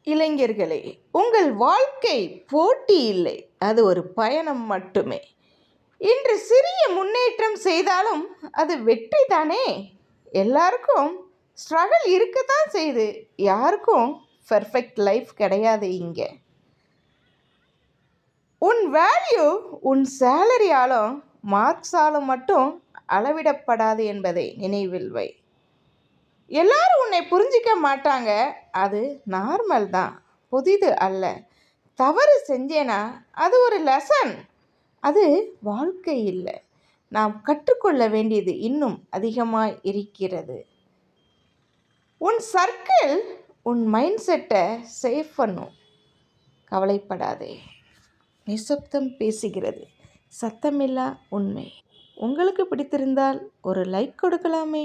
இளைஞர்களே, உங்கள் வாழ்க்கை போட்டி இல்லை, அது ஒரு பயணம் மட்டுமே. இன்று சிறிய முன்னேற்றம் செய்தாலும் அது வெற்றி தானே. எல்லாருக்கும் ஸ்ட்ரகிள் இருக்கத்தான் செய்யுது, யாருக்கும் பெர்ஃபெக்ட் லைஃப் கிடையாது. இங்கே உன் வேல்யூ உன் சேலரியாலும் மார்க்ஸாலும் மட்டும் அளவிடப்படாது என்பதை நினைவில் வை. எல்லாரும் உன்னை புரிஞ்சிக்க மாட்டாங்க, அது நார்மல் தான், புதிது அல்ல. தவறு செஞ்சேனா அது ஒரு லெசன், அது வாழ்க்கை இல்லை. நாம் கற்றுக்கொள்ள வேண்டியது இன்னும் அதிகமாக இருக்கிறது. உன் சர்க்கிள் உன் மைண்ட் செட்டை சேவ் பண்ணும், கவலைப்படாதே. நிசப்தம் பேசுகிறது, சத்தமில்லா உண்மை. உங்களுக்கு பிடித்திருந்தால் ஒரு லைக் கொடுக்கலாமே.